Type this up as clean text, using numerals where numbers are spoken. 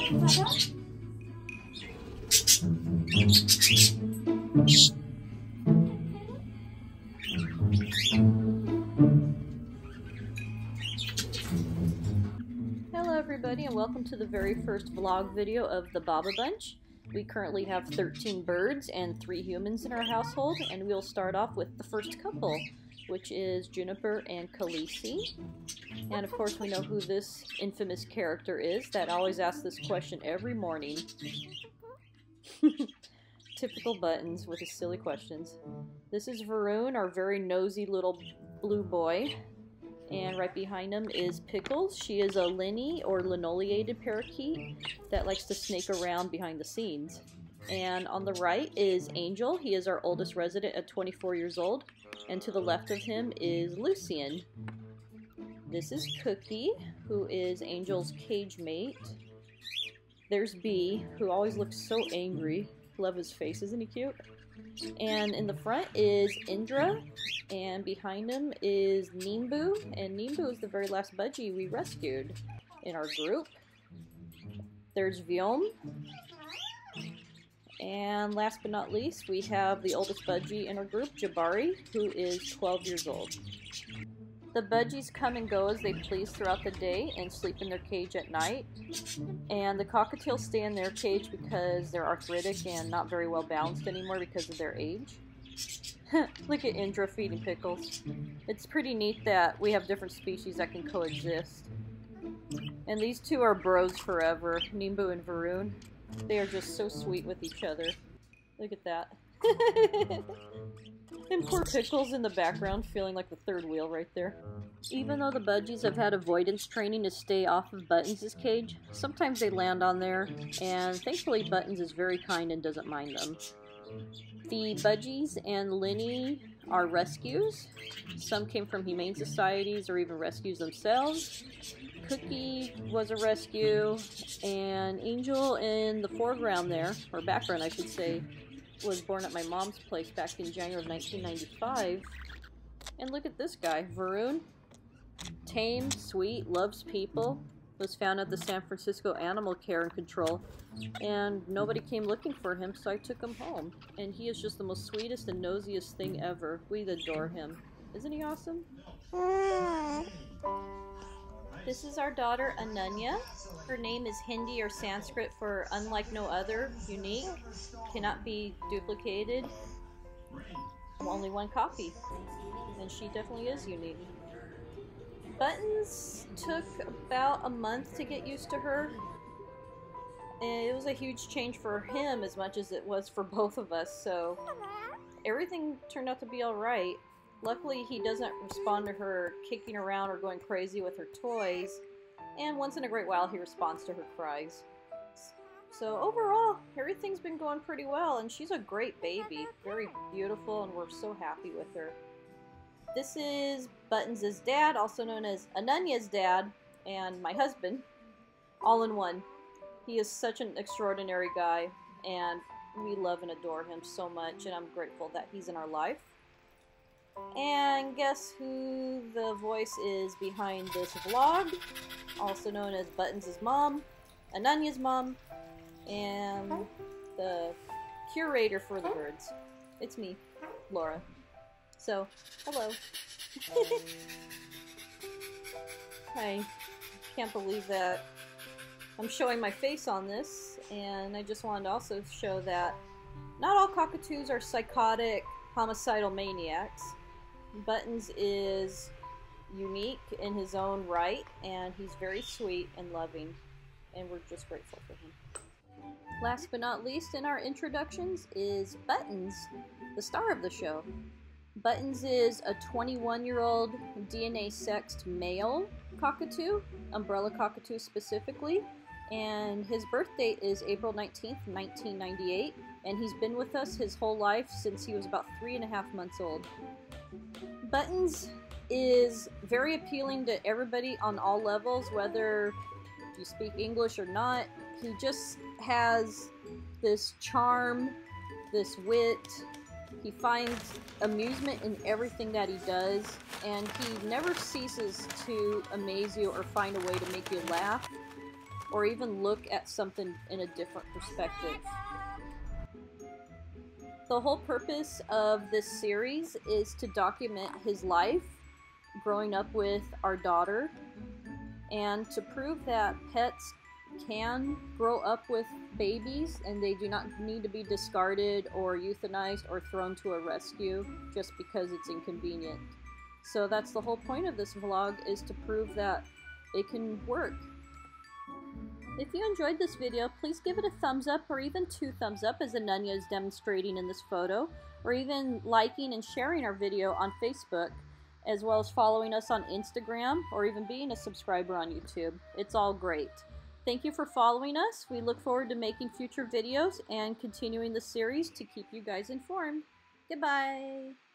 Hello everybody and welcome to the very first vlog video of the Baba Bunch. We currently have 13 birds and 3 humans in our household, and we'll start off with the first couple, which is Juniper and Khaleesi. And of course we know who this infamous character is that always asks this question every morning. Typical Buttons with his silly questions. This is Varun, our very nosy little blue boy. And right behind him is Pickles. She is a linny or linoleated parakeet that likes to snake around behind the scenes. And on the right is Angel. He is our oldest resident at 24 years old. And to the left of him is Lucian. This is Cookie, who is Angel's cage mate. There's Bee, who always looks so angry. Love his face, isn't he cute? And in the front is Indra, and behind him is Nimbu, and Nimbu is the very last budgie we rescued in our group. There's Vyom, and last but not least, we have the oldest budgie in our group, Jabari, who is 12 years old. The budgies come and go as they please throughout the day and sleep in their cage at night. And the cockatiels stay in their cage because they're arthritic and not very well balanced anymore because of their age. Look at Indra feeding Pickles. It's pretty neat that we have different species that can coexist. And these two are bros forever, Nimbu and Varun. They are just so sweet with each other. Look at that. And poor Pickles in the background, feeling like the third wheel right there. Even though the budgies have had avoidance training to stay off of Buttons' cage, sometimes they land on there, and thankfully Buttons is very kind and doesn't mind them. The budgies and Linny are rescues. Some came from humane societies or even rescues themselves. Cookie was a rescue, and Angel in the foreground there, or background I should say, was born at my mom's place back in January of 1995. And look at this guy, Varun. Tame, sweet, loves people, was found at the San Francisco Animal Care and Control, and nobody came looking for him, so I took him home. And he is just the most sweetest and nosiest thing ever. We adore him. Isn't he awesome? This is our daughter, Ananya. Her name is Hindi or Sanskrit for unlike no other, unique, cannot be duplicated. Only one copy. And she definitely is unique. Buttons took about a month to get used to her. And it was a huge change for him as much as it was for both of us, so everything turned out to be alright. Luckily, he doesn't respond to her kicking around or going crazy with her toys, and once in a great while he responds to her cries. So overall, everything's been going pretty well, and she's a great baby, very beautiful, and we're so happy with her. This is Buttons' dad, also known as Ananya's dad, and my husband, all in one. He is such an extraordinary guy, and we love and adore him so much, and I'm grateful that he's in our life. And guess who the voice is behind this vlog? Also known as Buttons' mom, Ananya's mom, and the curator for the birds. It's me, Laura. So, hello. I can't believe that I'm showing my face on this, and I just wanted to also show that not all cockatoos are psychotic, homicidal maniacs. Buttons is unique in his own right, and he's very sweet and loving, and we're just grateful for him. Last but not least in our introductions is Buttons, the star of the show. Buttons is a 21-year-old DNA sexed male cockatoo, umbrella cockatoo specifically, and his birth date is April 19th, 1998, and he's been with us his whole life since he was about 3.5 months old. Buttons is very appealing to everybody on all levels, whether you speak English or not. He just has this charm, this wit. He finds amusement in everything that he does, and he never ceases to amaze you or find a way to make you laugh. or even look at something in a different perspective. The whole purpose of this series is to document his life growing up with our daughter, and to prove that pets can grow up with babies and they do not need to be discarded or euthanized or thrown to a rescue just because it's inconvenient. So that's the whole point of this vlog, is to prove that it can work. If you enjoyed this video, please give it a thumbs up, or even 2 thumbs up as Ananya is demonstrating in this photo, or even liking and sharing our video on Facebook, as well as following us on Instagram, or even being a subscriber on YouTube. It's all great. Thank you for following us. We look forward to making future videos and continuing the series to keep you guys informed. Goodbye!